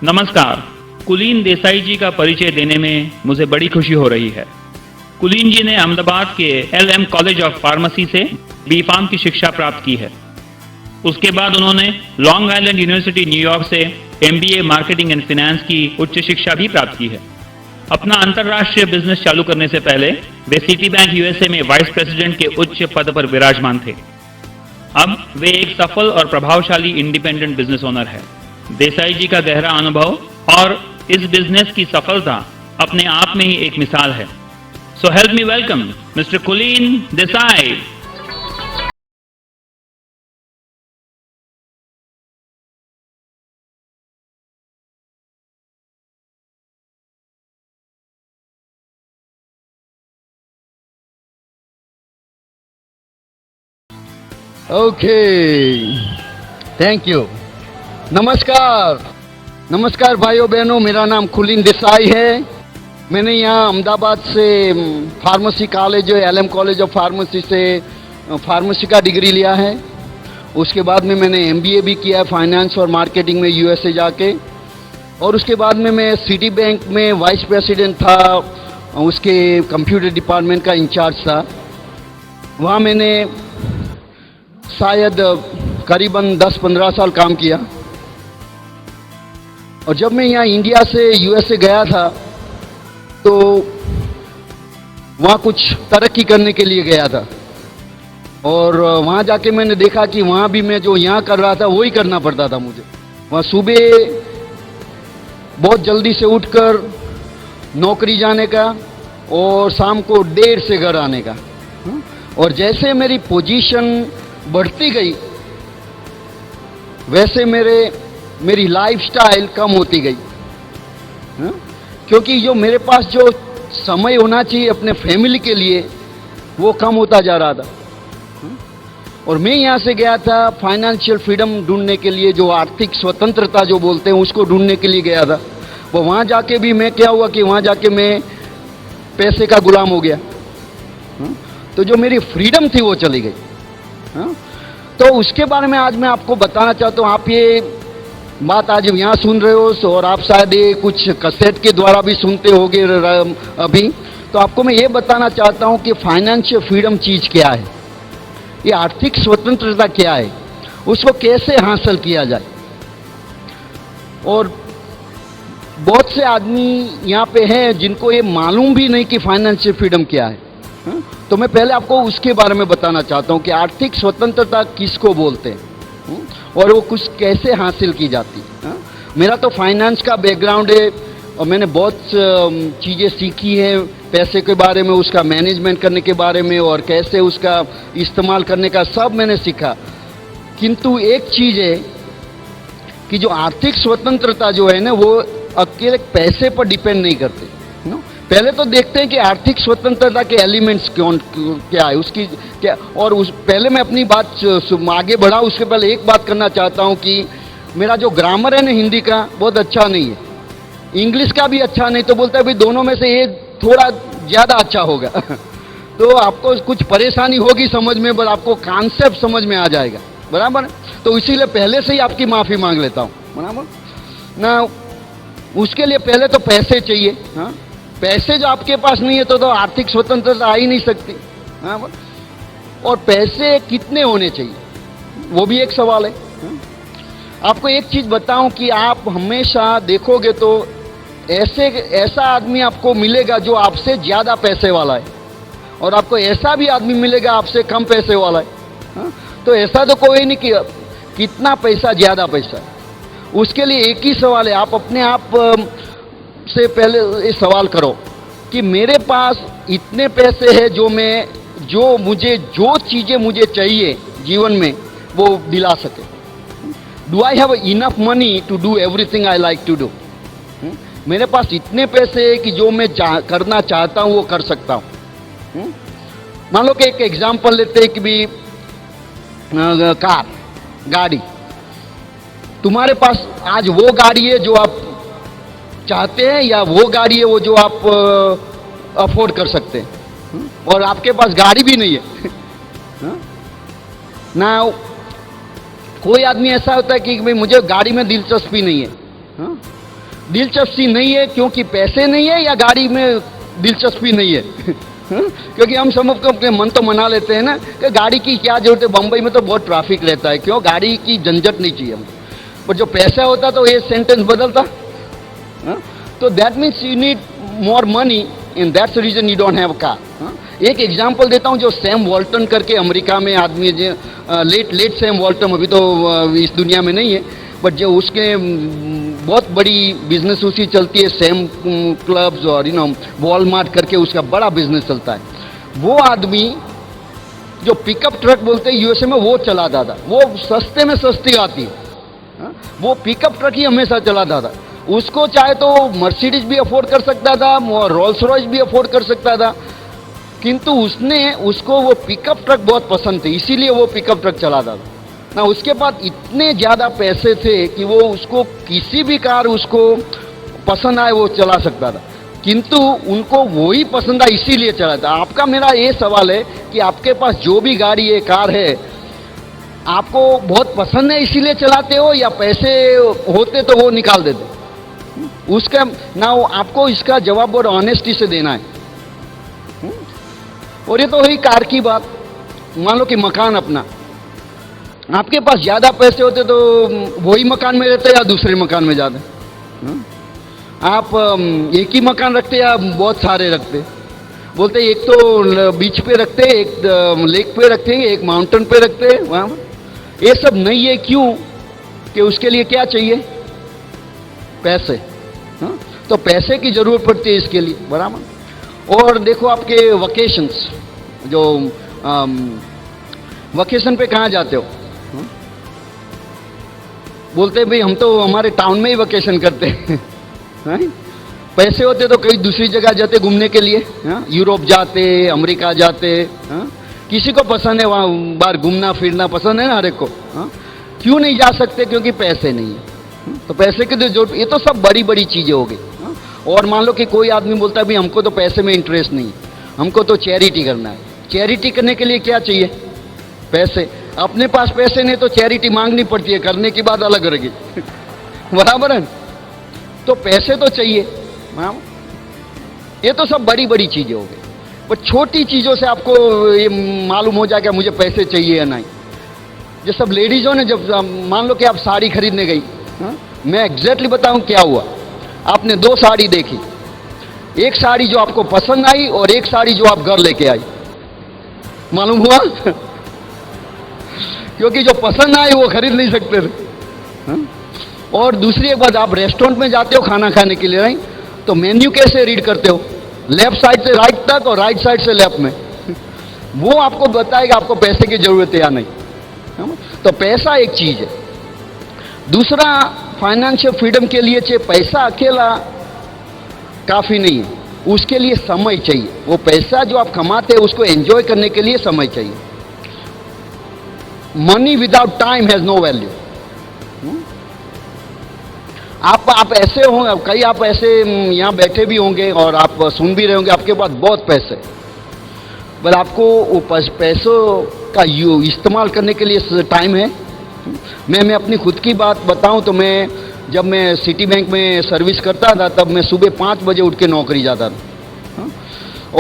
नमस्कार। कुलीन देसाई जी का परिचय देने में मुझे बड़ी खुशी हो रही है। कुलीन जी ने अहमदाबाद के LM कॉलेज ऑफ फार्मेसी से B.Pharm की शिक्षा प्राप्त की है। उसके बाद उन्होंने लॉन्ग आइलैंड यूनिवर्सिटी न्यूयॉर्क से MBA मार्केटिंग एंड फाइनेंस की उच्च शिक्षा भी प्राप्त की है। अपना अंतर्राष्ट्रीय बिजनेस चालू करने से पहले वे सिटी बैंक USA में वाइस प्रेसिडेंट के उच्च पद पर विराजमान थे। अब वे एक सफल और प्रभावशाली इंडिपेंडेंट बिजनेस ओनर है। देसाई जी का गहरा अनुभव और इस बिजनेस की सफलता अपने आप में ही एक मिसाल है। So help me welcome mister कुलीन देसाई। Okay, thank you. नमस्कार भाइयों बहनों, मेरा नाम कुलीन देसाई है। मैंने यहाँ अहमदाबाद से pharmacy college LM college of pharmacy से फार्मेसी का डिग्री लिया है। उसके बाद में मैंने MBA भी किया फाइनेंस और मार्केटिंग में USA जाके, और उसके बाद में मैं सिटी बैंक में वाइस प्रेसिडेंट था, उसके कंप्यूटर डिपार्टमेंट का इंचार्ज था। वहाँ मैंने शायद करीबन 10-15 साल काम किया। और जब मैं यहाँ इंडिया से USA गया था तो वहाँ कुछ तरक्की करने के लिए गया था, और वहाँ जाके मैंने देखा कि वहाँ भी मैं जो यहाँ कर रहा था वही करना पड़ता था मुझे। वहाँ सुबह बहुत जल्दी से उठकर नौकरी जाने का और शाम को देर से घर आने का। और जैसे मेरी पोजीशन बढ़ती गई वैसे मेरी लाइफस्टाइल कम होती गई, क्योंकि जो मेरे पास जो समय होना चाहिए अपने फैमिली के लिए वो कम होता जा रहा था। और मैं यहाँ से गया था फाइनेंशियल फ्रीडम ढूंढने के लिए, जो आर्थिक स्वतंत्रता जो बोलते हैं उसको ढूंढने के लिए गया था। वो वहाँ जाके भी मैं क्या हुआ कि वहाँ जाके मैं पैसे का गुलाम हो गया। तो जो मेरी फ्रीडम थी वो चली गई। तो उसके बारे में आज मैं आपको बताना चाहता हूँ। आप ये बात आज यहाँ सुन रहे हो और आप शायद ये कुछ कैसेट के द्वारा भी सुनते होगे अभी। तो आपको मैं ये बताना चाहता हूँ कि फाइनेंशियल फ्रीडम चीज़ क्या है, ये आर्थिक स्वतंत्रता क्या है, उसको कैसे हासिल किया जाए। और बहुत से आदमी यहाँ पे हैं जिनको ये मालूम भी नहीं कि फाइनेंशियल फ्रीडम क्या है। तो मैं पहले आपको उसके बारे में बताना चाहता हूँ कि आर्थिक स्वतंत्रता किसको बोलते हैं और वो कुछ कैसे हासिल की जाती है। मेरा तो फाइनेंस का बैकग्राउंड है और मैंने बहुत चीज़ें सीखी हैं पैसे के बारे में, उसका मैनेजमेंट करने के बारे में और कैसे उसका इस्तेमाल करने का सब मैंने सीखा। किंतु एक चीज़ है कि जो आर्थिक स्वतंत्रता जो है ना वो अकेले पैसे पर डिपेंड नहीं करते। पहले तो देखते हैं कि आर्थिक स्वतंत्रता के एलिमेंट्स क्या है, उसकी क्या। और पहले मैं अपनी बात आगे बढ़ा उसके पहले एक बात करना चाहता हूँ कि मेरा जो ग्रामर है ना हिंदी का बहुत अच्छा नहीं है, इंग्लिश का भी अच्छा नहीं। तो बोलता है भाई दोनों में से एक थोड़ा ज़्यादा अच्छा होगा तो आपको कुछ परेशानी होगी समझ में, बट आपको कॉन्सेप्ट समझ में आ जाएगा, बराबर। तो इसीलिए पहले से ही आपकी माफ़ी मांग लेता हूँ, बराबर ना। उसके लिए पहले तो पैसे चाहिए। हाँ, पैसे जो आपके पास नहीं है तो आर्थिक स्वतंत्रता आ ही नहीं सकती। हाँ, और पैसे कितने होने चाहिए वो भी एक सवाल है। आपको एक चीज़ बताऊं कि आप हमेशा देखोगे तो ऐसा आदमी आपको मिलेगा जो आपसे ज़्यादा पैसे वाला है, और आपको ऐसा भी आदमी मिलेगा आपसे कम पैसे वाला है। हाँ, तो ऐसा तो कोई नहीं कि कितना पैसा ज़्यादा पैसा है। उसके लिए एक ही सवाल है, आप अपने आप से पहले ये सवाल करो कि मेरे पास इतने पैसे हैं जो चीज़ें मुझे चाहिए जीवन में वो दिला सके। Do I have enough money to do everything I like to do. मेरे पास इतने पैसे हैं कि जो मैं करना चाहता हूँ वो कर सकता हूँ। मान लो कि एक एग्जाम्पल लेते हैं कि भी गाड़ी, तुम्हारे पास आज वो गाड़ी है जो आप चाहते हैं या वो गाड़ी है वो जो आप अफोर्ड कर सकते हैं, और आपके पास गाड़ी भी नहीं है ना। कोई आदमी ऐसा होता है कि भाई मुझे गाड़ी में दिलचस्पी नहीं है, दिलचस्पी नहीं है क्योंकि पैसे नहीं है या गाड़ी में दिलचस्पी नहीं है? क्योंकि हम सब अपने मन तो मना लेते हैं ना कि गाड़ी की क्या जरूरत है, बम्बई में तो बहुत ट्रैफिक रहता है, क्यों गाड़ी की झंझट नहीं चाहिए हमको। पर जो पैसा होता तो ये सेंटेंस बदलता। तो that means you need more money and that's the reason you don't have car. एक एग्जांपल देता हूँ, जो सैम वॉल्टन करके अमेरिका में आदमी है, लेट सैम वॉल्टन, अभी तो इस दुनिया में नहीं है, बट जो उसके बहुत बड़ी बिजनेस उसकी चलती है, सैम क्लब्स और वॉलमार्ट करके उसका बड़ा बिजनेस चलता है। वो आदमी जो पिकअप ट्रक बोलते हैं यूएसए में, वो चलाता था। वो सस्ते में सस्ती आती है, वो पिकअप ट्रक ही हमेशा चलाता था। उसको चाहे तो मर्सिडीज भी अफोर्ड कर सकता था और रोल्स रॉयस भी अफोर्ड कर सकता था, किंतु उसको वो पिकअप ट्रक बहुत पसंद थे, इसीलिए वो पिकअप ट्रक चलाता था ना। उसके पास इतने ज़्यादा पैसे थे कि वो उसको किसी भी कार उसको पसंद आए वो चला सकता था, किंतु उनको वही पसंद आया इसीलिए चलाता। आपका मेरा ये सवाल है कि आपके पास जो भी गाड़ी है, कार है, आपको बहुत पसंद है इसीलिए चलाते हो या पैसे होते तो वो निकाल देते? उसका ना आपको इसका जवाब और ऑनेस्टी से देना है। और ये तो हुई कार की बात। मान लो कि मकान अपना, आपके पास ज़्यादा पैसे होते तो वही मकान में रहते या दूसरे मकान में जाते? आप एक ही मकान रखते या बहुत सारे रखते? बोलते एक तो बीच पे रखते, एक लेक पे रखते, एक माउंटेन पे रखते। वहाँ ये सब नहीं है, क्यों? कि उसके लिए क्या चाहिए? पैसे। तो पैसे की ज़रूरत पड़ती है इसके लिए, बराबर। और देखो आपके वकेशंस, जो वकेशन पे कहाँ जाते हो? बोलते हैं भाई हम तो हमारे टाउन में ही वकेशन करते हैं। पैसे होते तो कहीं दूसरी जगह जाते घूमने के लिए, यूरोप जाते, अमेरिका जाते। किसी को पसंद है वहाँ बाहर घूमना फिरना, पसंद है ना हर एक को। क्यों नहीं जा सकते? क्योंकि पैसे नहीं है। तो पैसे के जो ये तो सब बड़ी बड़ी चीज़ें हो गई। और मान लो कि कोई आदमी बोलता है भाई हमको तो पैसे में इंटरेस्ट नहीं है, हमको तो चैरिटी करना है। चैरिटी करने के लिए क्या चाहिए? पैसे। अपने पास पैसे नहीं तो चैरिटी मांगनी पड़ती है, करने की बात अलग रहेगी। बराबर है? तो पैसे तो चाहिए। ये तो सब बड़ी बड़ी चीज़ें हो गई, पर छोटी चीज़ों से आपको ये मालूम हो जाएगा मुझे पैसे चाहिए या नहीं। जो सब लेडीज़ों ने, जब मान लो कि आप साड़ी खरीदने गई, मैं एग्जैक्टली बताऊं क्या हुआ। आपने दो साड़ी देखी, एक साड़ी जो आपको पसंद आई और एक साड़ी जो आप घर लेके आई। मालूम हुआ? क्योंकि जो पसंद आई वो खरीद नहीं सकते थे। और दूसरी एक बात, आप रेस्टोरेंट में जाते हो खाना खाने के लिए, नहीं तो मेन्यू कैसे रीड करते हो? लेफ्ट साइड से राइट तक और राइट साइड से लेफ्ट में। वो आपको बताएगा आपको पैसे की जरूरत है या नहीं। तो पैसा एक चीज है। दूसरा, फाइनेंशियल फ्रीडम के लिए चाहिए पैसा अकेला काफी नहीं है, उसके लिए समय चाहिए। वो पैसा जो आप कमाते हैं उसको एंजॉय करने के लिए समय चाहिए। Money without time has no value. आप ऐसे हो, कई आप ऐसे यहाँ बैठे भी होंगे और आप सुन भी रहे होंगे, आपके पास बहुत पैसे, पर आपको वो पैसों का इस्तेमाल करने के लिए टाइम है? मैं अपनी खुद की बात बताऊं तो जब मैं सिटी बैंक में सर्विस करता था तब मैं सुबह 5 बजे उठ के नौकरी जाता था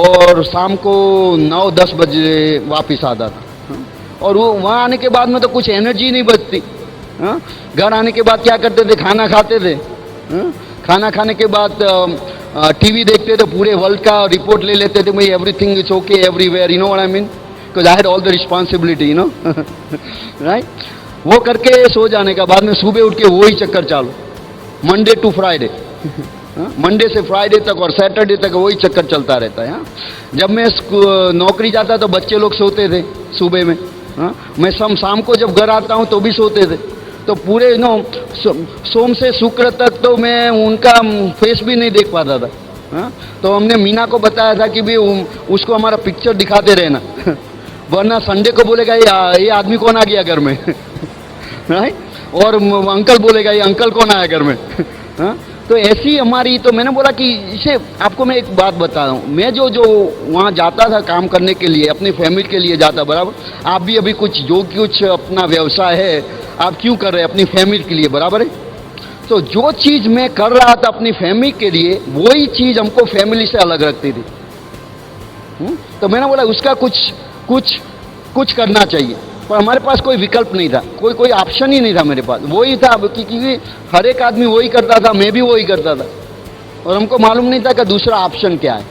और शाम को 9-10 बजे वापस आता था। और वो वहाँ आने के बाद में तो कुछ एनर्जी नहीं बचती। घर आने के बाद क्या करते थे? खाना खाते थे। खाना खाने के बाद टीवी देखते थे, पूरे वर्ल्ड का रिपोर्ट ले लेते थे, भाई everything is okay everywhere, you know what I mean, because I had all the responsibility, you know, right. वो करके सो जाने का बाद में सुबह उठ के वही चक्कर चालू, मंडे टू फ्राइडे, मंडे से फ्राइडे तक और सैटरडे तक वही चक्कर चलता रहता है। जब मैं नौकरी जाता तो बच्चे लोग सोते थे सुबह में, मैं शाम को जब घर आता हूँ तो भी सोते थे। तो पूरे सोम से शुक्र तक तो मैं उनका फेस भी नहीं देख पाता था। तो हमने मीना को बताया था कि भी उसको हमारा पिक्चर दिखाते रहना, वरना संडे को बोलेगा ये आदमी कौन आ गया घर में, राइट। और अंकल बोलेगा ये अंकल कौन आया घर में। तो ऐसी हमारी, तो मैंने बोला कि इसे आपको मैं एक बात बता रहा हूँ, मैं जो वहाँ जाता था काम करने के लिए, अपनी फैमिली के लिए जाता, बराबर। आप भी अभी कुछ अपना व्यवसाय है, आप क्यों कर रहे हैं? अपनी फैमिली के लिए, बराबर है। तो जो चीज मैं कर रहा था अपनी फैमिली के लिए, वही चीज हमको फैमिली से अलग रखती थी। तो मैंने बोला उसका कुछ करना चाहिए, पर हमारे पास कोई विकल्प नहीं था, कोई ऑप्शन ही नहीं था मेरे पास। वही था क्योंकि हर एक आदमी वही करता था, मैं भी वही करता था, और हमको मालूम नहीं था कि दूसरा ऑप्शन क्या है।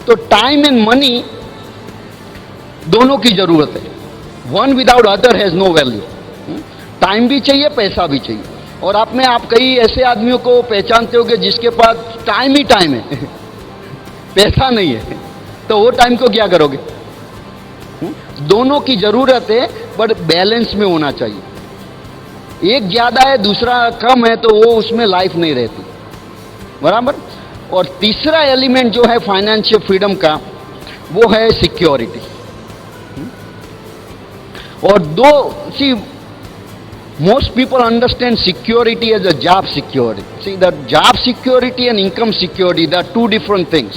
तो टाइम एंड मनी दोनों की जरूरत है। One without other has no value. Time भी चाहिए, पैसा भी चाहिए। और आप कई ऐसे आदमियों को पहचानते होगे जिसके पास टाइम ही टाइम है पैसा नहीं है, तो वो टाइम को क्या करोगे? दोनों की जरूरत है, बट बैलेंस में होना चाहिए। एक ज्यादा है, दूसरा कम है, तो वो उसमें लाइफ नहीं रहती, बराबर। और तीसरा एलिमेंट जो है फाइनेंशियल फ्रीडम का, वो है सिक्योरिटी। और most people understand security as a job security. See, the job security and income security, they are two different things.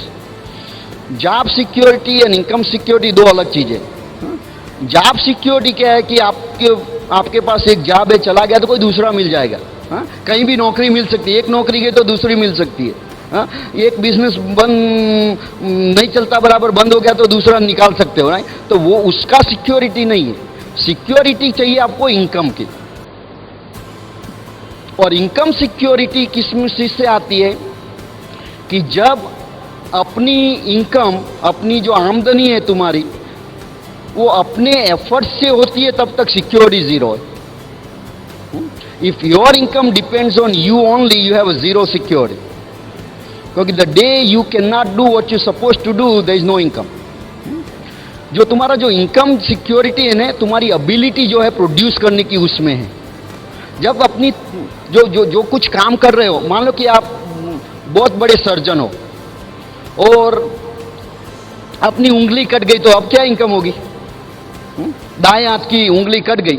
Job security and income security दो अलग चीजें। जॉब सिक्योरिटी क्या है कि आपके पास एक जॉब है, चला गया तो कोई दूसरा मिल जाएगा। कहीं भी नौकरी मिल सकती है, एक नौकरी गई तो दूसरी मिल सकती है। एक बिजनेस बंद नहीं चलता, बराबर बंद हो गया तो दूसरा निकाल सकते हो, राइट? तो वो उसका सिक्योरिटी नहीं है। सिक्योरिटी चाहिए आपको इनकम की। और इनकम सिक्योरिटी किस चीज से आती है कि जब अपनी इनकम, अपनी जो आमदनी है तुम्हारी, वो अपने एफर्ट से होती है, तब तक सिक्योरिटी जीरो है। If your income depends on you only, you have zero security. क्योंकि the day you can not do what you suppose to do, there is no income. जो तुम्हारा जो इनकम सिक्योरिटी है ना, तुम्हारी एबिलिटी जो है प्रोड्यूस करने की, उसमें है। जब अपनी जो कुछ काम कर रहे हो, मान लो कि आप बहुत बड़े सर्जन हो और अपनी उंगली कट गई, तो अब क्या इनकम होगी? दाएं हाथ की उंगली कट गई,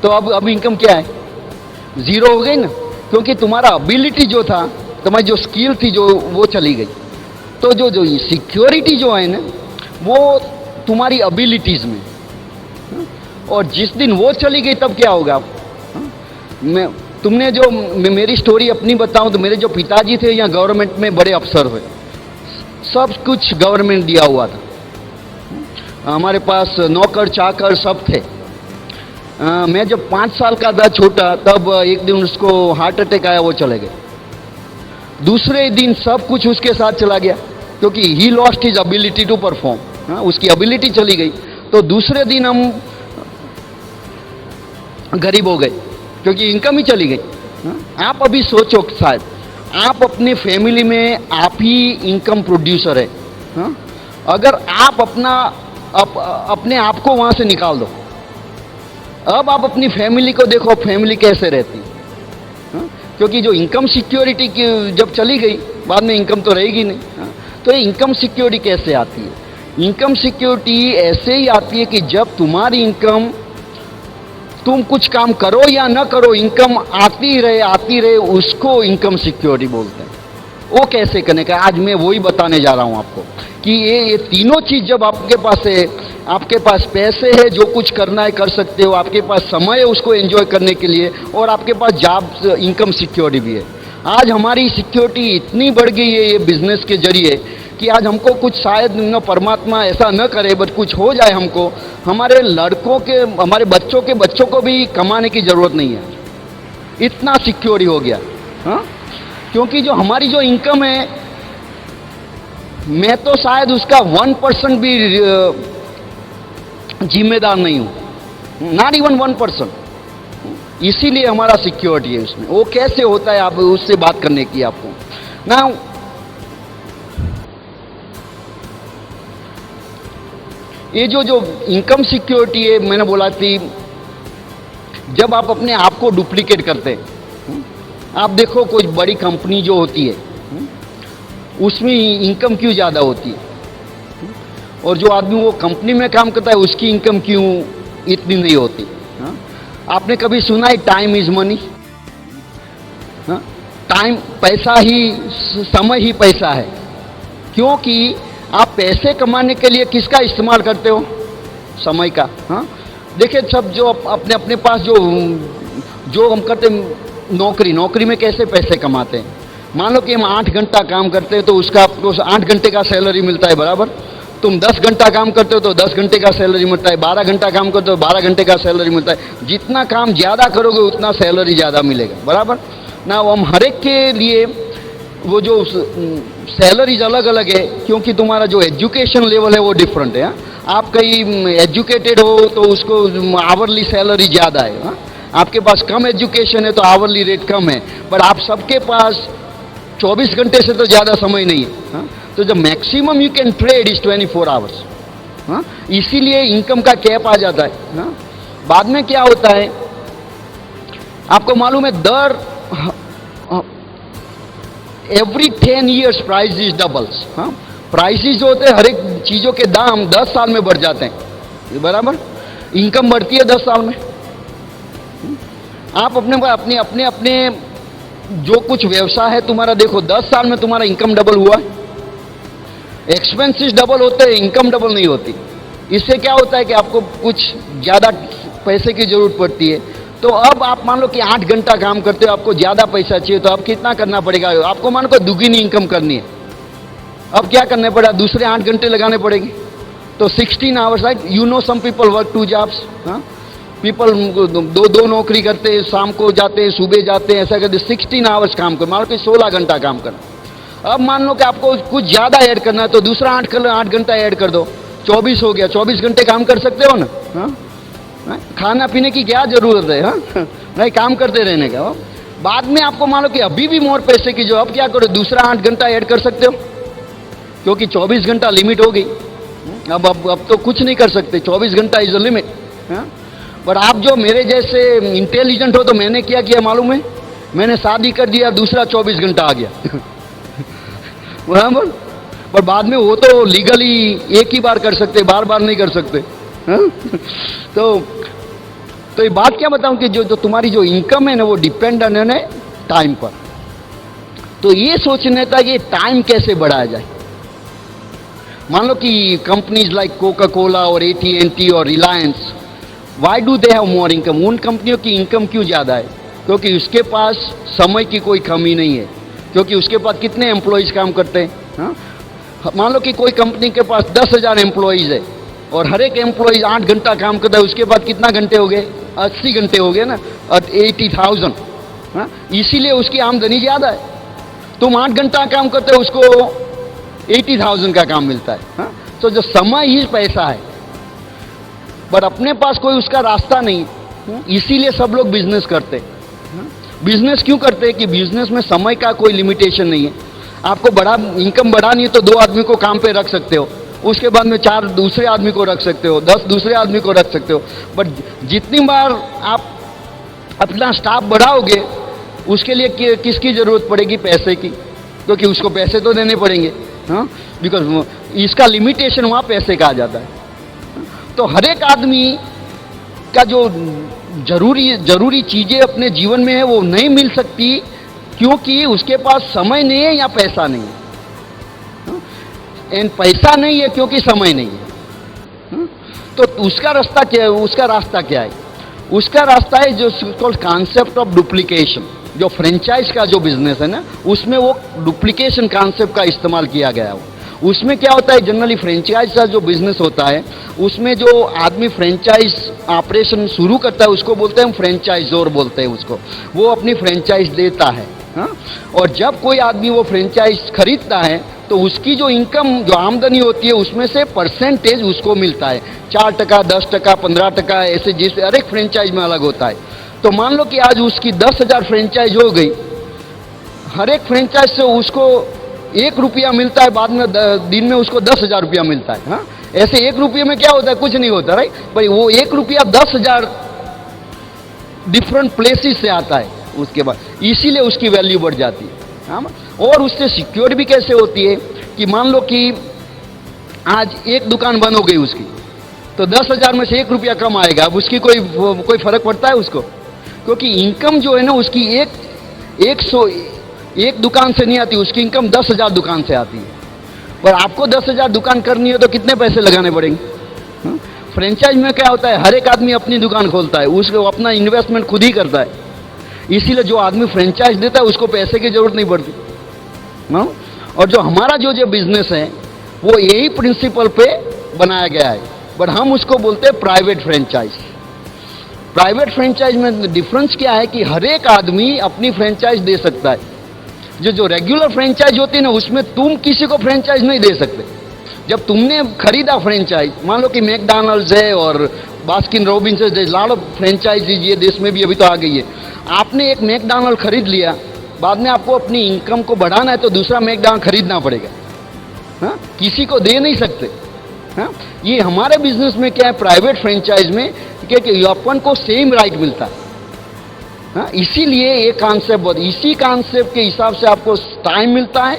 तो अब इनकम क्या है? जीरो हो गई ना, क्योंकि तुम्हारा एबिलिटी जो था, तुम्हारी जो स्किल थी, जो वो चली गई। तो जो सिक्योरिटी जो है ना, वो तुम्हारी एबिलिटीज में, और जिस दिन वो चली गई तब क्या होगा? तुमने जो मेरी स्टोरी अपनी बताऊं तो मेरे जो पिताजी थे यहाँ गवर्नमेंट में बड़े अफसर हुए, सब कुछ गवर्नमेंट दिया हुआ था। हमारे पास नौकर चाकर सब थे। मैं जब 5 साल का था, छोटा, तब एक दिन उसको हार्ट अटैक आया, वो चले गए। दूसरे दिन सब कुछ उसके साथ चला गया, क्योंकि he lost his ability to perform. उसकी एबिलिटी चली गई। तो दूसरे दिन हम गरीब हो गए, क्योंकि इनकम ही चली गई। आप अभी सोचो, शायद आप अपने फैमिली में आप ही इनकम प्रोड्यूसर है। अगर आप अपने आप को वहां से निकाल दो, अब आप अपनी फैमिली को देखो, फैमिली कैसे रहती है। क्योंकि जो इनकम सिक्योरिटी की जब चली गई, बाद में इनकम तो रहेगी नहीं। तो ये इनकम सिक्योरिटी कैसे आती है? इनकम सिक्योरिटी ऐसे ही आती है कि जब तुम्हारी इनकम, तुम कुछ काम करो या ना करो, इनकम आती रहे, उसको इनकम सिक्योरिटी बोलते हैं। वो कैसे करने का, आज मैं वही बताने जा रहा हूं आपको कि ये तीनों चीज जब आपके पास है, आपके पास पैसे है, जो कुछ करना है कर सकते हो, आपके पास समय है उसको एंजॉय करने के लिए, और आपके पास जॉब इनकम सिक्योरिटी भी है। आज हमारी सिक्योरिटी इतनी बढ़ गई है ये बिजनेस के जरिए कि आज हमको कुछ, शायद न परमात्मा ऐसा न करे, बट कुछ हो जाए हमको, हमारे लड़कों के, हमारे बच्चों को भी कमाने की जरूरत नहीं है, इतना सिक्योरिटी हो गया। क्योंकि जो हमारी जो इनकम है, मैं तो शायद उसका 1% भी जिम्मेदार नहीं हूं, नॉट इवन 1%। इसीलिए हमारा सिक्योरिटी है उसमें। वो कैसे होता है, आप उससे बात करने की आपको ना। ये जो इनकम सिक्योरिटी है, मैंने बोला थी, जब आप अपने आप को डुप्लीकेट करते हैं, आप देखो कोई बड़ी कंपनी जो होती है, उसमें इनकम क्यों ज़्यादा होती है, और जो आदमी वो कंपनी में काम करता है उसकी इनकम क्यों इतनी नहीं होती? आपने कभी सुना है टाइम इज मनी? टाइम पैसा ही, समय ही पैसा है। क्योंकि आप पैसे कमाने के लिए किसका इस्तेमाल करते हो? समय का। देखिए, सब जो अपने पास जो हम करते, नौकरी में कैसे पैसे कमाते हैं। मान लो कि हम 8 घंटा काम करते हैं तो उसका आपको 8 घंटे का सैलरी मिलता है बराबर। तुम 10 घंटा काम करते हो तो 10 घंटे का सैलरी मिलता है। 12 घंटा काम करते हो 12 घंटे का सैलरी मिलता है। जितना काम ज़्यादा करोगे उतना सैलरी ज़्यादा मिलेगा बराबर ना। हम हर एक के लिए वो जो सैलरीज अलग अलग है, क्योंकि तुम्हारा जो एजुकेशन लेवल है वो डिफरेंट है। आप कहीं एजुकेटेड हो तो उसको आवरली सैलरी ज़्यादा है। आपके पास कम एजुकेशन है तो आवरली रेट कम है। पर आप सबके पास 24 घंटे से तो ज़्यादा समय नहीं है। तो जो maximum you can trade is 24 hours. इसीलिए इनकम का कैप आ जाता है। बाद में क्या होता है आपको मालूम है, दर every 10 years price is doubles. Prices जो होते हैं हर एक चीज़ों के दाम 10 साल में बढ़ जाते हैं बराबर। इनकम बढ़ती है 10 साल में। आप अपने अपने अपने जो कुछ व्यवसाय है तुम्हारा देखो, 10 साल में तुम्हारा इनकम डबल हुआ है। एक्सपेंसेस डबल होते हैं, इनकम डबल नहीं होती। इससे क्या होता है कि आपको कुछ ज़्यादा पैसे की जरूरत पड़ती है। तो अब आप मान लो कि 8 घंटा काम करते हो, आपको ज़्यादा पैसा चाहिए तो आप कितना करना पड़ेगा, आपको मान लो दुगनी इनकम करनी है। अब क्या करना पड़ा, दूसरे 8 घंटे लगाने पड़ेंगे। तो 16 hours, right. You know some people work 2 jobs. People दो नौकरी करते हैं, शाम को जाते हैं, सुबह जाते हैं, ऐसा करते 16 आवर्स काम कर, मान लो कि 16 घंटा काम करना। अब मान लो कि आपको कुछ ज़्यादा ऐड करना है तो दूसरा 8 घंटा ऐड कर दो, 24 हो गया। 24 घंटे काम कर सकते हो ना। खाना पीने की क्या जरूरत है, नहीं काम करते रहने का। बाद में आपको मान लो कि अभी भी मोर पैसे की जो, अब क्या करो, दूसरा 8 घंटा ऐड कर सकते हो, क्योंकि 24 घंटा लिमिट हो गई। अब तो कुछ नहीं कर सकते, 24 घंटा इज द लिमिट। पर आप जो मेरे जैसे इंटेलिजेंट हो तो मैंने क्या किया मालूम है, मैंने शादी कर दिया, दूसरा 24 घंटा आ गया बराबर। पर बाद में वो तो लीगली एक ही बार कर सकते, बार बार नहीं कर सकते। तो ये बात क्या बताऊं कि जो तुम्हारी जो इनकम है ना वो डिपेंडेंट है टाइम पर। तो ये सोचने था कि टाइम कैसे बढ़ाया जाए। मान लो कि कंपनीज लाइक कोका कोला और AT&T और Reliance, why do they have more income. उन कंपनियों की इनकम क्यों ज़्यादा है, क्योंकि उसके पास समय की कोई कमी नहीं है, क्योंकि उसके पास कितने एम्प्लॉयज़ काम करते हैं। मान लो कि कोई कंपनी के पास 10,000 एम्प्लॉयज़ है और हर एक एम्प्लॉयज़ 8 घंटा काम करता है, उसके बाद कितना घंटे हो गए, 80 घंटे हो गए ना, 80,000। इसीलिए उसकी आमदनी ज़्यादा है। तुम 8 घंटा काम करते हो, उसको 80,000 का काम मिलता है। तो जो समय ही पैसा है, पर अपने पास कोई उसका रास्ता नहीं, इसीलिए सब लोग बिजनेस करते हैं। बिजनेस क्यों करते हैं कि बिजनेस में समय का कोई लिमिटेशन नहीं है। आपको बड़ा इनकम बढ़ानी है तो 2 आदमी को काम पे रख सकते हो, उसके बाद में 4 दूसरे आदमी को रख सकते हो, 10 दूसरे आदमी को रख सकते हो। बट जितनी बार आप अपना स्टाफ बढ़ाओगे उसके लिए किसकी ज़रूरत पड़ेगी, पैसे की, क्योंकि उसको पैसे तो देने पड़ेंगे। बिकॉज इसका लिमिटेशन वहाँ पैसे का आ जाता है। तो हर एक आदमी का जो जरूरी चीज़ें अपने जीवन में है वो नहीं मिल सकती, क्योंकि उसके पास समय नहीं है या पैसा नहीं है। एंड पैसा नहीं है क्योंकि समय नहीं है। तो उसका रास्ता क्या है, उसका रास्ता है जो कॉन्सेप्ट ऑफ डुप्लीकेशन। जो फ्रेंचाइज का जो बिजनेस है ना, उसमें वो डुप्लीकेशन कॉन्सेप्ट का इस्तेमाल किया गया है। उसमें क्या होता है, जनरली फ्रेंचाइज का जो बिजनेस होता है उसमें जो आदमी फ्रेंचाइज ऑपरेशन शुरू करता है उसको बोलते हैं हम फ्रेंचाइजर बोलते हैं उसको। वो अपनी फ्रेंचाइज देता है। और जब कोई आदमी वो फ्रेंचाइज खरीदता है तो उसकी जो इनकम, जो आमदनी होती है, उसमें से परसेंटेज उसको मिलता है। 4%, 10%, 15%, ऐसे जैसे हर एक फ्रेंचाइज में अलग होता है। तो मान लो कि आज उसकी 10,000 फ्रेंचाइज हो गई, हर एक फ्रेंचाइज से उसको 1 रुपया मिलता है, बाद में दिन में उसको 10,000 रुपया मिलता है। ऐसे 1 रुपये में क्या होता है, कुछ नहीं होता, राइट भाई। वो 1 रुपया 10,000 डिफरेंट प्लेसेस से आता है उसके बाद, इसीलिए उसकी वैल्यू बढ़ जाती है। और उससे सिक्योर भी कैसे होती है कि मान लो कि आज एक दुकान बंद हो गई उसकी, तो 10,000 में से 1 रुपया कम आएगा। अब उसकी कोई फर्क पड़ता है उसको, क्योंकि इनकम जो है ना उसकी एक दुकान से नहीं आती, उसकी इनकम 10,000 दुकान से आती है। पर आपको 10,000 दुकान करनी है तो कितने पैसे लगाने पड़ेंगे। फ्रेंचाइज में क्या होता है, हर एक आदमी अपनी दुकान खोलता है, उसको अपना इन्वेस्टमेंट खुद ही करता है। इसीलिए जो आदमी फ्रेंचाइज देता है उसको पैसे की जरूरत नहीं पड़ती ना। और जो हमारा जो बिजनेस है वो यही प्रिंसिपल पे बनाया गया है, बट हम उसको बोलते हैं प्राइवेट फ्रेंचाइज। प्राइवेट फ्रेंचाइज में डिफरेंस क्या है कि हर एक आदमी अपनी फ्रेंचाइज दे सकता है। जो रेगुलर फ्रेंचाइज होती है ना, उसमें तुम किसी को फ्रेंचाइज नहीं दे सकते। जब तुमने खरीदा फ्रेंचाइज, मान लो कि मैकडॉनल्ड्स है और बास्किन रॉबिन्स है, लाड़ फ्रेंचाइज ये देश में भी अभी तो आ गई है। आपने एक मैकडॉनल्ड खरीद लिया, बाद में आपको अपनी इनकम को बढ़ाना है तो दूसरा मैकडॉनल्ड खरीदना पड़ेगा। हाँ, किसी को दे नहीं सकते। हाँ, ये हमारे बिजनेस में क्या है, प्राइवेट फ्रेंचाइज में कि अपन को सेम राइट मिलता है। हाँ, इसीलिए ये कॉन्सेप्ट, इसी कॉन्सेप्ट के हिसाब से आपको टाइम मिलता है,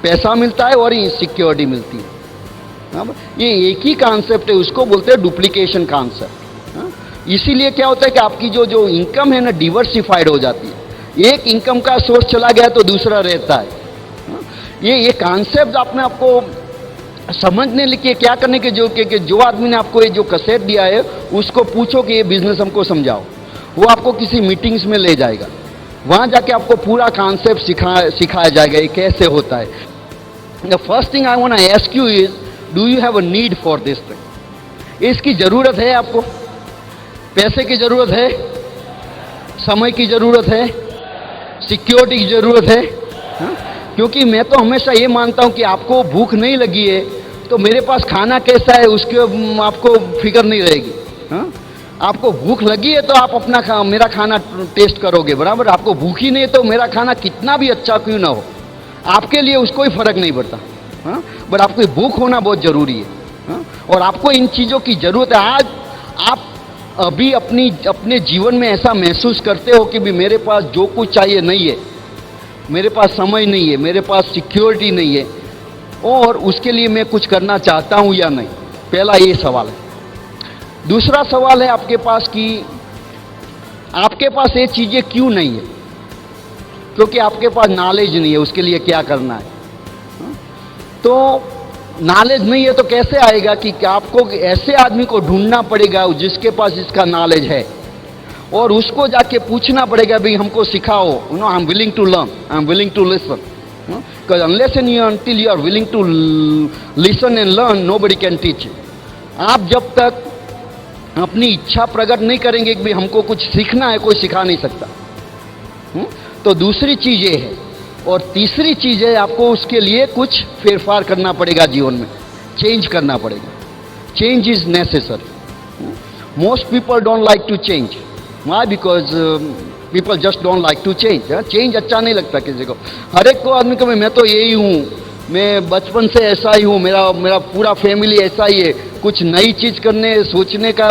पैसा मिलता है और सिक्योरिटी मिलती है। हाँ, ये एक ही कॉन्सेप्ट है, उसको बोलते हैं डुप्लीकेशन कॉन्सेप्ट। हाँ, इसीलिए क्या होता है कि आपकी जो इनकम है ना डिवर्सिफाइड हो जाती है। एक इनकम का सोर्स चला गया तो दूसरा रहता है। हाँ, ये कॉन्सेप्ट आपको समझने के क्या करने के जो आदमी ने आपको ये जो कैसेट दिया है उसको पूछो कि ये बिजनेस हमको समझाओ। वो आपको किसी मीटिंग्स में ले जाएगा, वहाँ जाके आपको पूरा कॉन्सेप्ट सिखाया जाएगा ये कैसे होता है। The first thing I want to ask you is, do you have a need for this thing? इसकी ज़रूरत है आपको? पैसे की ज़रूरत है, समय की ज़रूरत है, सिक्योरिटी की ज़रूरत है। हाँ? क्योंकि मैं तो हमेशा ये मानता हूँ कि आपको भूख नहीं लगी है तो मेरे पास खाना कैसा है उसके आपको फिक्र नहीं रहेगी। हाँ? आपको भूख लगी है तो आप मेरा खाना टेस्ट करोगे, बराबर। आपको भूख ही नहीं है तो मेरा खाना कितना भी अच्छा क्यों ना हो, आपके लिए उसको ही फर्क नहीं पड़ता। हाँ, बट आपको भूख होना बहुत ज़रूरी है। हाँ? और आपको इन चीज़ों की ज़रूरत है। आज आप अभी अपने जीवन में ऐसा महसूस करते हो कि भी मेरे पास जो कुछ चाहिए नहीं है, मेरे पास समय नहीं है, मेरे पास सिक्योरिटी नहीं है, और उसके लिए मैं कुछ करना चाहता हूँ या नहीं? पहला ये सवाल है। दूसरा सवाल है आपके पास कि आपके पास ये चीज़ें क्यों नहीं है? क्योंकि आपके पास नॉलेज नहीं है उसके लिए क्या करना है। तो नॉलेज नहीं है तो कैसे आएगा कि आपको ऐसे आदमी को ढूंढना पड़ेगा जिसके पास इसका नॉलेज है, और उसको जाके पूछना पड़ेगा भाई हमको सिखाओ। You know, I am willing to learn, I am willing to listen. Because unless and until you are willing to listen and learn, nobody can teach you. आप जब तक अपनी इच्छा प्रकट नहीं करेंगे कि भाई हमको कुछ सीखना है, कोई सिखा नहीं सकता। तो दूसरी चीज़ ये है। और तीसरी चीज़ है, आपको उसके लिए कुछ फेरफार करना पड़ेगा जीवन में, चेंज करना पड़ेगा। Change is necessary. Most people don't like to change. Why? Because people just don't like to change. Change अच्छा नहीं लगता किसी को। हर एक को आदमी को मैं तो यही हूँ, मैं बचपन से ऐसा ही हूँ, मेरा पूरा फैमिली ऐसा ही है। कुछ नई चीज़ करने सोचने का,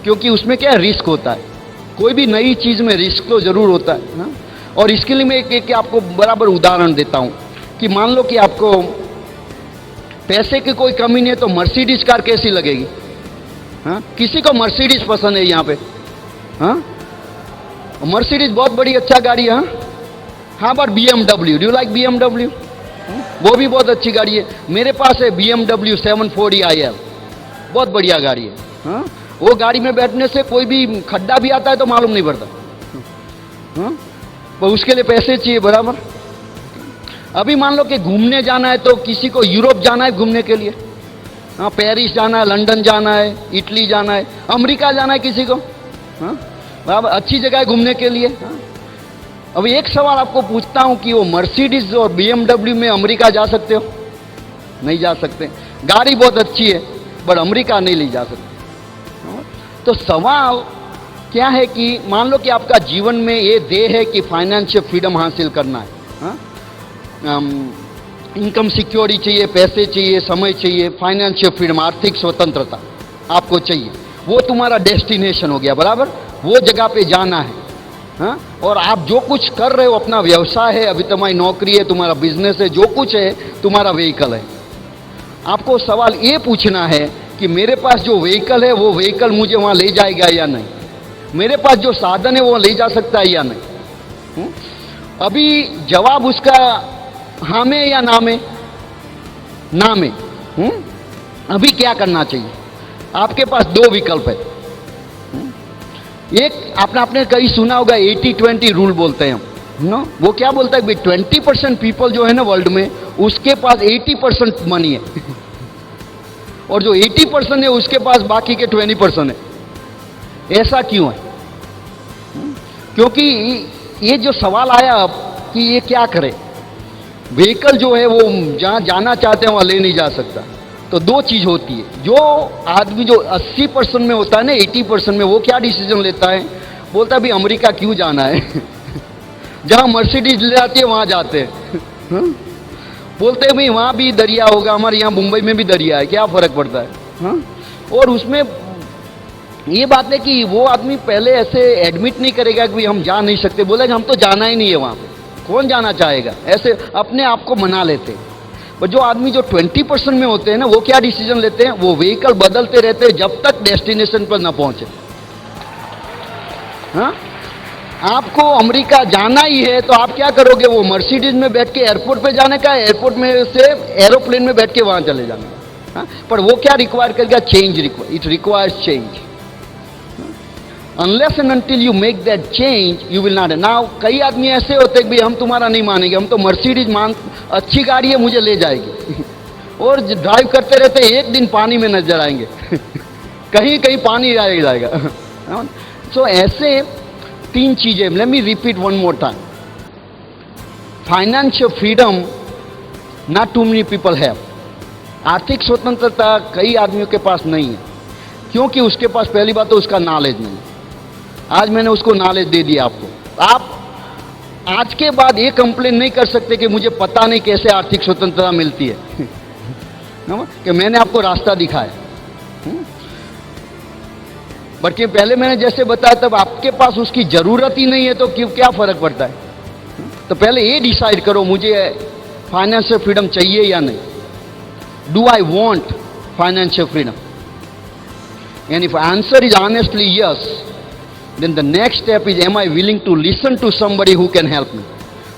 क्योंकि उसमें क्या रिस्क होता है, कोई भी नई चीज़ में रिस्क तो ज़रूर होता है ना। और इसके लिए मैं एक आपको बराबर उदाहरण देता हूँ कि मान लो कि आपको पैसे की कोई कमी नहीं है तो मर्सिडीज कार कैसी लगेगी? हाँ, किसी को मर्सिडीज पसंद है यहाँ पे? हाँ, मर्सिडीज बहुत बड़ी अच्छा गाड़ी है। हाँ, but BMW, do you like BMW? वो भी बहुत अच्छी गाड़ी है। मेरे पास है BMW 740 IL, बहुत बढ़िया गाड़ी है। हाँ, वो गाड़ी में बैठने से कोई भी खड्डा भी आता है तो मालूम नहीं पड़ता। हाँ, तो उसके लिए पैसे चाहिए, बराबर। अभी मान लो कि घूमने जाना है तो किसी को यूरोप जाना है घूमने के लिए। हाँ, पेरिस जाना है, लंदन जाना है, इटली जाना है, अमेरिका जाना है किसी को। हाँ, बराबर, अच्छी जगह है घूमने के लिए। हाँ, अब एक सवाल आपको पूछता हूँ कि वो मर्सिडीज और BMW में अमेरिका जा सकते हो? नहीं जा सकते। गाड़ी बहुत अच्छी है बट अमेरिका नहीं ले जा सकते। तो सवाल क्या है कि मान लो कि आपका जीवन में ये ध्येय है कि फाइनेंशियल फ्रीडम हासिल करना है। हाँ? इनकम सिक्योरिटी चाहिए, पैसे चाहिए, समय चाहिए, फाइनेंशियल फ्रीडम, आर्थिक स्वतंत्रता आपको चाहिए। वो तुम्हारा डेस्टिनेशन हो गया, बराबर। वो जगह पे जाना है। हाँ? और आप जो कुछ कर रहे हो, अपना व्यवसाय है, अभी तुम्हारी नौकरी है, तुम्हारा बिजनेस है, जो कुछ है तुम्हारा व्हीकल है। आपको सवाल ये पूछना है कि मेरे पास जो व्हीकल है वो व्हीकल मुझे वहाँ ले जाएगा या नहीं? मेरे पास जो साधन है वो ले जा सकता है या नहीं? अभी जवाब उसका हाँ में या ना में? ना में। अभी क्या करना चाहिए? आपके पास दो विकल्प है। एक आपने कहीं सुना होगा 80-20 रूल बोलते हैं हम, नो? वो क्या बोलता है भाई 20% पीपल जो है ना वर्ल्ड में, उसके पास 80% मनी है और जो 80% है उसके पास बाकी के 20% है। ऐसा क्यों है? क्योंकि ये जो सवाल आया अब कि ये क्या करे, व्हीकल जो है वो जहाँ जाना चाहते हैं वहाँ ले नहीं जा सकता, तो दो चीज़ होती है। जो आदमी जो 80% में होता है ना, 80% में, वो क्या डिसीजन लेता है, बोलता है भाई अमेरिका क्यों जाना है जहाँ मर्सिडीज ले जाती है वहाँ जाते हैं बोलते हैं भाई वहाँ भी दरिया होगा, हमारे यहाँ मुंबई में भी दरिया है, क्या फ़र्क पड़ता है? हाँ? और उसमें ये बात है कि वो आदमी पहले ऐसे एडमिट नहीं करेगा कि भाई हम जा नहीं सकते, बोलेगा हम तो जाना ही नहीं है वहाँ पे, कौन जाना चाहेगा, ऐसे अपने आप को मना लेते हैं। पर जो आदमी जो 20% में होते हैं ना, वो क्या डिसीजन लेते हैं, वो व्हीकल बदलते रहते हैं जब तक डेस्टिनेशन पर ना पहुंचे। हाँ? आपको अमेरिका जाना ही है तो आप क्या करोगे, वो मर्सिडीज में बैठ के एयरपोर्ट पे जाने का, एयरपोर्ट में से एरोप्लेन में बैठ के वहां चले जाने का। हाँ? पर वो क्या रिक्वायर करेगा, change, it requires change. Unless and until you make that change you will not. Now कई आदमी ऐसे होते हैं कि भाई हम तुम्हारा नहीं मानेंगे, हम तो मर्सिडीज अच्छी गाड़ी है, मुझे ले जाएगी और ड्राइव करते रहते एक दिन पानी में नजर आएंगे कहीं कहीं पानी आ जाएगा सो ऐसे तीन चीजें, let me repeat one more time. Financial freedom not too many people have. आर्थिक स्वतंत्रता कई आदमियों के पास नहीं है, क्योंकि उसके पास पहली बात तो उसका नॉलेज नहीं। आज मैंने उसको नॉलेज दे दिया आपको, आप आज के बाद ये कंप्लेन नहीं कर सकते कि मुझे पता नहीं कैसे आर्थिक स्वतंत्रता मिलती है कि मैंने आपको रास्ता दिखाया। बल्कि पहले मैंने जैसे बताया, तब आपके पास उसकी जरूरत ही नहीं है तो क्यों, क्या फर्क पड़ता है? तो पहले ये डिसाइड करो मुझे फाइनेंशियल फ्रीडम चाहिए या नहीं। Do I want financial freedom? And if answer is honestly yes, then the next step is am I willing to listen to somebody who can help me?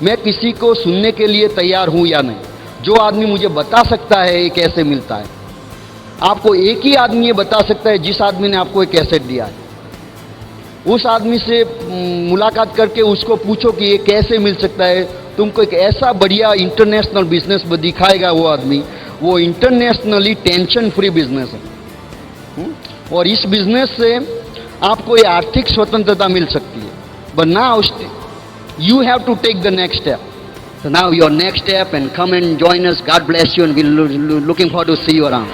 मैं किसी को सुनने के लिए तैयार हूं या नहीं, जो आदमी मुझे बता सकता है ये कैसे मिलता है। आपको एक ही आदमी ये बता सकता है जिस आदमी ने आपको एक कैसेट दिया है। उस आदमी से मुलाकात करके उसको पूछो कि ये कैसे मिल सकता है, तुमको एक ऐसा बढ़िया इंटरनेशनल बिजनेस दिखाएगा वो आदमी। वो इंटरनेशनली टेंशन फ्री बिजनेस है और इस बिजनेस से आपको ये आर्थिक स्वतंत्रता मिल सकती है। But now you have to take the next step. So now your next step and come and join us. God bless you and we're looking forward to see you around.